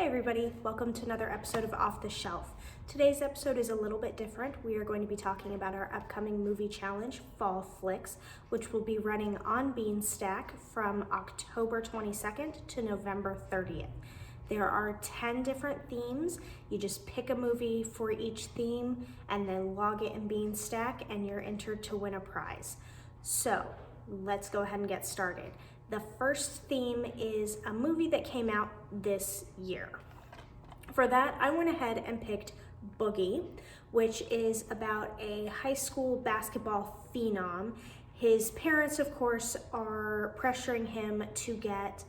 Hi everybody, welcome to another episode of Off the Shelf. Today's episode is a little bit different. We are going to be talking about our upcoming movie challenge, FallFlix, which will be running on Beanstack from October 22nd to November 30th. There are 10 different themes. You just pick a movie for each theme and then log it in Beanstack and you're entered to win a prize. So let's go ahead and get started. The first theme is a movie that came out this year. For that, I went ahead and picked Boogie, which is about a high school basketball phenom. His parents, of course, are pressuring him to get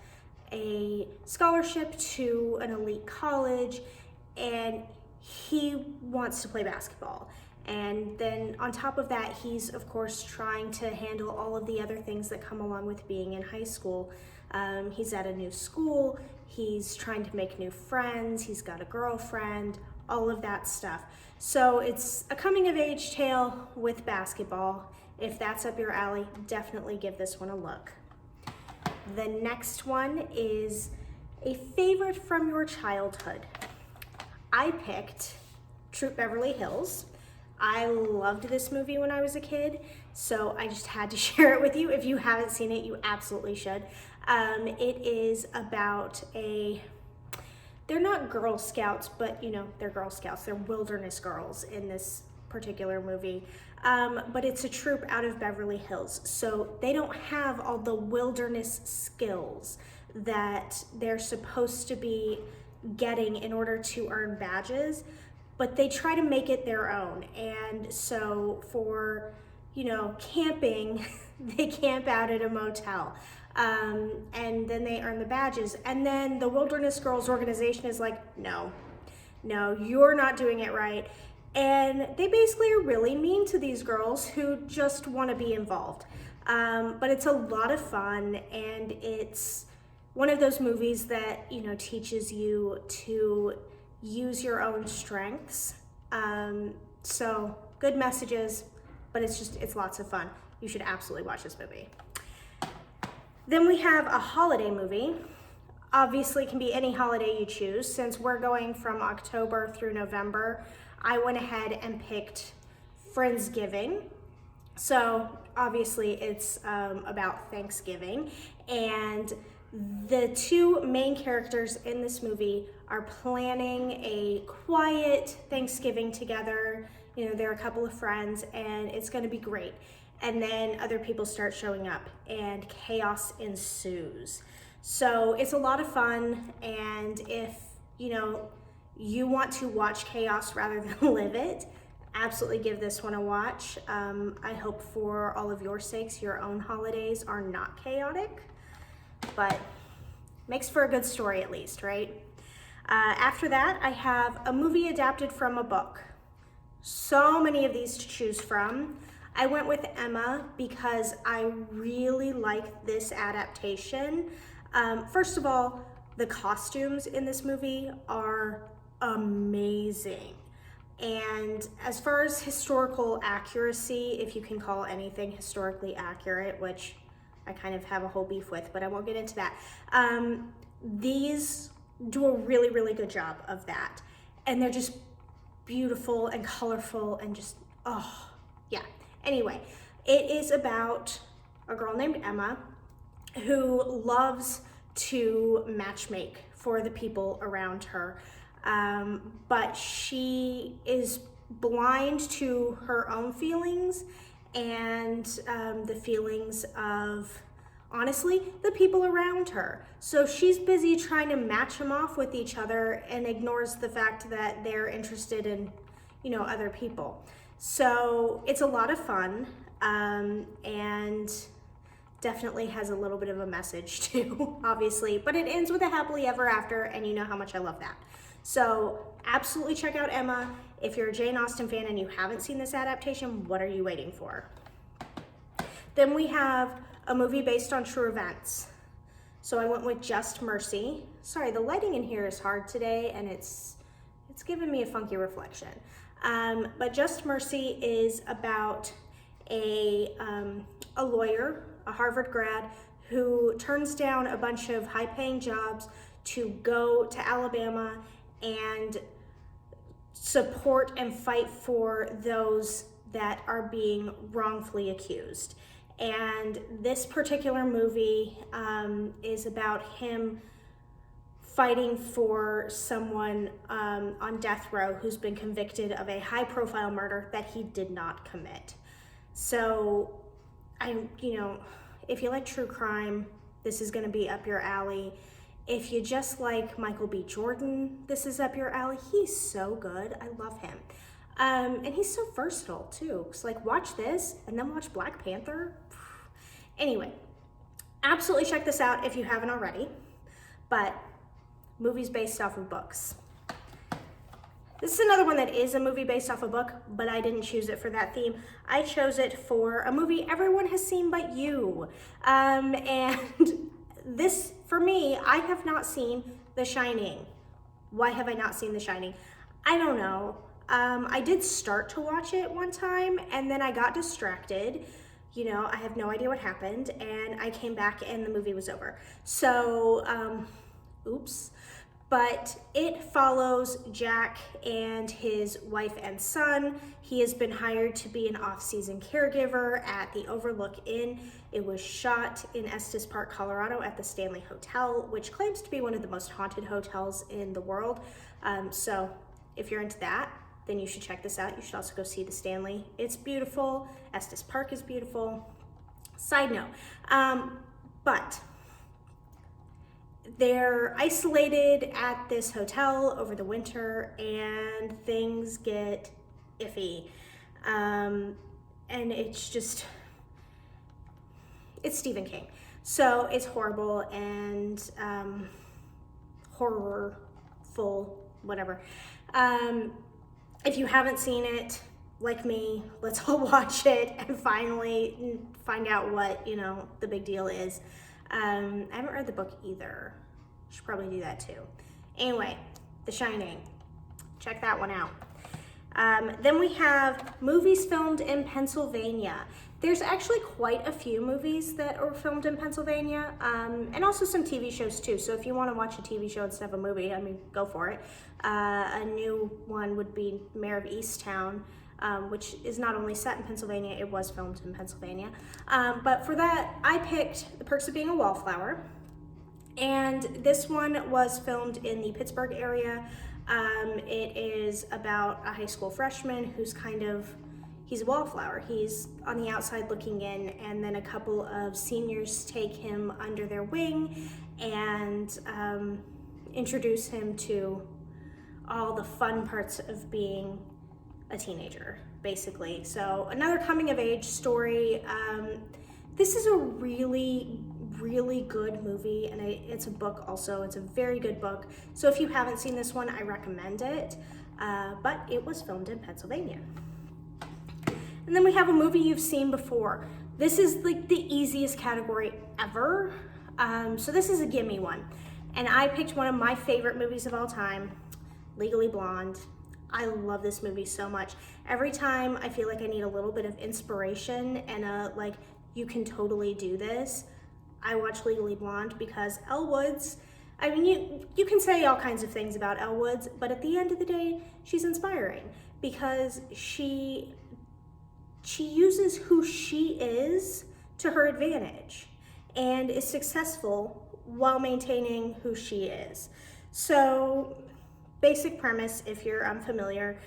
a scholarship to an elite college, and he wants to play basketball. And then on top of that, he's of course trying to handle all of the other things that come along with being in high school. He's at a new school, he's trying to make new friends, he's got a girlfriend, all of that stuff. So it's a coming of age tale with basketball. If that's up your alley, definitely give this one a look. The next one is a favorite from your childhood. I picked Troop Beverly Hills. I loved this movie when I was a kid, so I just had to share it with you. If you haven't seen it, you absolutely should. It is about they're not Girl Scouts, but you know, they're Girl Scouts. They're wilderness girls in this particular movie. But it's a troop out of Beverly Hills, so they don't have all the wilderness skills that they're supposed to be getting in order to earn badges. But they try to make it their own. And so for, camping, they camp out at a motel. And then they earn the badges. And then the Wilderness Girls organization is like, no, you're not doing it right. And they basically are really mean to these girls who just want to be involved. But it's a lot of fun, and it's one of those movies that, teaches you to use your own strengths. So good messages, but it's lots of fun. You should absolutely watch this movie. Then we have a holiday movie. Obviously, it can be any holiday you choose. Since we're going from October through November, I went ahead and picked Friendsgiving. So obviously it's about Thanksgiving, and the two main characters in this movie are planning a quiet Thanksgiving together. They're a couple of friends, and it's going to be great. And then other people start showing up, and chaos ensues. So it's a lot of fun, and if you want to watch chaos rather than live it, absolutely give this one a watch. I hope for all of your sakes, your own holidays are not chaotic, but makes for a good story at least, right? After that, I have a movie adapted from a book. So many of these to choose from. I went with Emma because I really like this adaptation. First of all, the costumes in this movie are amazing. And as far as historical accuracy, if you can call anything historically accurate, which I kind of have a whole beef with, but I won't get into that. These do a really, really good job of that. And they're just beautiful and colorful and just, oh, yeah. Anyway, it is about a girl named Emma who loves to matchmake for the people around her. But she is blind to her own feelings and the feelings of, honestly, the people around her. So she's busy trying to match them off with each other and ignores the fact that they're interested in, other people. So it's a lot of fun, and definitely has a little bit of a message too, obviously, but it ends with a happily ever after, and you know how much I love that. So absolutely check out Emma. If you're a Jane Austen fan and you haven't seen this adaptation, what are you waiting for? Then we have a movie based on true events. So I went with Just Mercy. Sorry, the lighting in here is hard today, and it's giving me a funky reflection. But Just Mercy is about a lawyer, a Harvard grad, who turns down a bunch of high-paying jobs to go to Alabama and support and fight for those that are being wrongfully accused. And this particular movie is about him fighting for someone on death row who's been convicted of a high-profile murder that he did not commit. So, if you like true crime, this is going to be up your alley. If you just like Michael B. Jordan, this is up your alley. He's so good. I love him. And he's so versatile, too. It's like, watch this and then watch Black Panther. Anyway, absolutely check this out if you haven't already. But movies based off of books. This is another one that is a movie based off a book, but I didn't choose it for that theme. I chose it for a movie everyone has seen but you. And this, for me, I have not seen The Shining. Why have I not seen The Shining? I don't know. I did start to watch it one time, and then I got distracted. I have no idea what happened, and I came back and the movie was over. So, oops. But it follows Jack and his wife and son. He has been hired to be an off-season caregiver at the Overlook Inn. It was shot in Estes Park, Colorado at the Stanley Hotel, which claims to be one of the most haunted hotels in the world. So if you're into that, then you should check this out. You should also go see the Stanley. It's beautiful. Estes Park is beautiful. Side note, but they're isolated at this hotel over the winter and things get iffy. And it's Stephen King. So it's horrible and horrorful, whatever. If you haven't seen it, like me, let's all watch it and finally find out what, the big deal is. I haven't read the book either. Should probably do that too. Anyway, The Shining. Check that one out. Then we have movies filmed in Pennsylvania. There's actually quite a few movies that are filmed in Pennsylvania, and also some TV shows too. So if you want to watch a TV show instead of a movie, go for it. A new one would be Mayor of Easttown, which is not only set in Pennsylvania, it was filmed in Pennsylvania. But for that, I picked The Perks of Being a Wallflower. And this one was filmed in the Pittsburgh area. It is about a high school freshman who's he's a wallflower. He's on the outside looking in, and then a couple of seniors take him under their wing and introduce him to all the fun parts of being a teenager, basically. So another coming of age story. This is a really good movie, and it's a book also. It's a very good book. So if you haven't seen this one, I recommend it. But it was filmed in Pennsylvania. And then we have a movie you've seen before. This is like the easiest category ever. So this is a gimme one. And I picked one of my favorite movies of all time, Legally Blonde. I love this movie so much. Every time I feel like I need a little bit of inspiration and you can totally do this, I watch Legally Blonde, because Elle Woods, you can say all kinds of things about Elle Woods, but at the end of the day, she's inspiring because she uses who she is to her advantage and is successful while maintaining who she is. So, basic premise, if you're unfamiliar,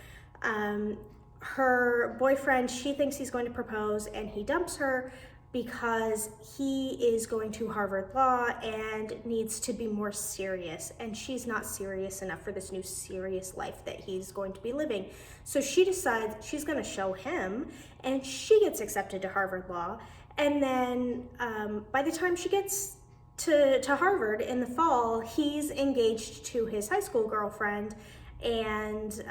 her boyfriend, she thinks he's going to propose, and he dumps her because he is going to Harvard Law and needs to be more serious, and she's not serious enough for this new serious life that he's going to be living. So she decides she's going to show him, and she gets accepted to Harvard Law. And then by the time she gets to Harvard in the fall, he's engaged to his high school girlfriend, and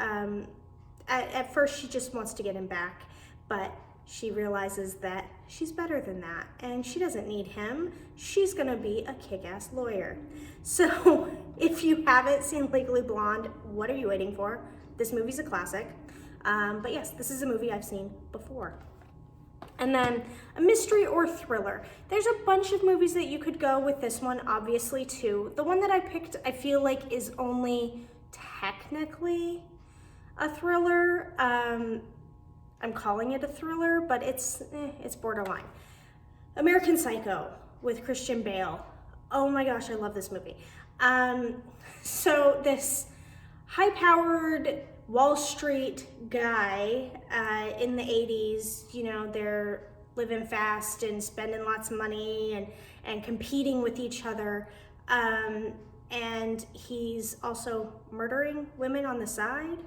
at first she just wants to get him back, but she realizes that she's better than that, and she doesn't need him. She's gonna be a kick-ass lawyer. So if you haven't seen Legally Blonde, what are you waiting for? This movie's a classic. But yes, this is a movie I've seen before. And then a mystery or thriller. There's a bunch of movies that you could go with this one, obviously, too. The one that I picked, I feel like is only technically a thriller. I'm calling it a thriller, but it's borderline. American Psycho with Christian Bale. Oh my gosh, I love this movie. So this high-powered Wall Street guy in the 80s, you know, they're living fast and spending lots of money and competing with each other. And he's also murdering women on the side,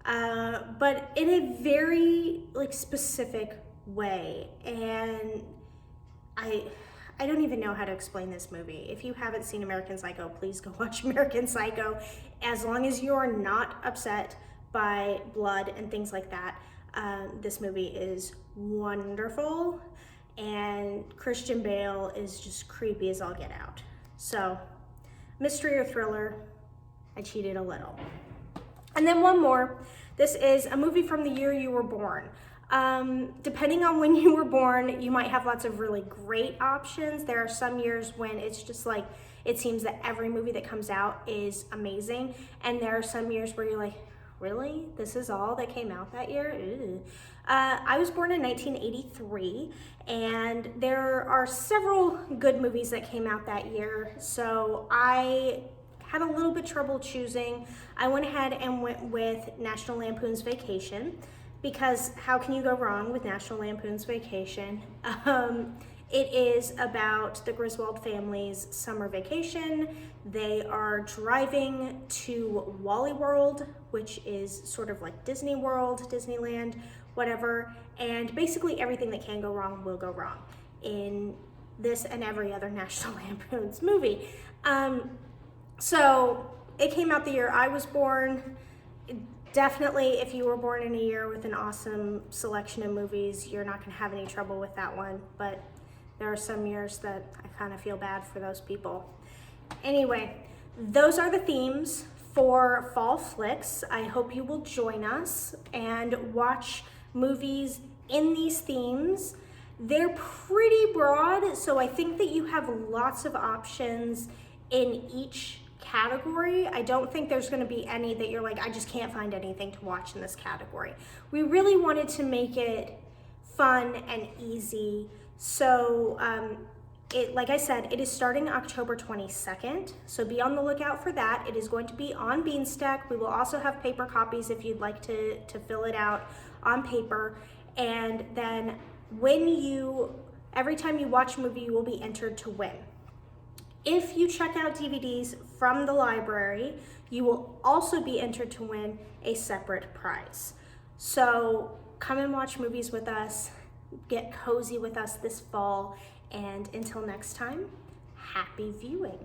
but in a very like specific way. And I don't even know how to explain this movie. If you haven't seen American Psycho, please go watch American Psycho. As long as you are not upset by blood and things like that, this movie is wonderful. And Christian Bale is just creepy as all get out. So, mystery or thriller, I cheated a little. And then one more. This is a movie from the year you were born. Depending on when you were born, you might have lots of really great options. There are some years when it's just like, it seems that every movie that comes out is amazing. And there are some years where you're like, really? This is all that came out that year? I was born in 1983, and there are several good movies that came out that year. So I had a little bit trouble choosing. I went ahead and went with National Lampoon's Vacation, because how can you go wrong with National Lampoon's Vacation? It is about the Griswold family's summer vacation. They are driving to Wally World, which is sort of like Disney World, Disneyland, whatever. And basically everything that can go wrong will go wrong in this and every other National Lampoon's movie. So it came out the year I was born. Definitely, if you were born in a year with an awesome selection of movies, you're not going to have any trouble with that one. But there are some years that I kind of feel bad for those people. Anyway, those are the themes for FallFlix. I hope you will join us and watch movies in these themes. They're pretty broad, so I think that you have lots of options in each category. I don't think there's going to be any that you're like, I just can't find anything to watch in this category. We really wanted to make it fun and easy. So like I said, it is starting October 22nd. So be on the lookout for that. It is going to be on Beanstack. We will also have paper copies if you'd like to fill it out on paper. And then every time you watch a movie, you will be entered to win. If you check out DVDs from the library, you will also be entered to win a separate prize. So come and watch movies with us, get cozy with us this fall, and until next time, happy viewing.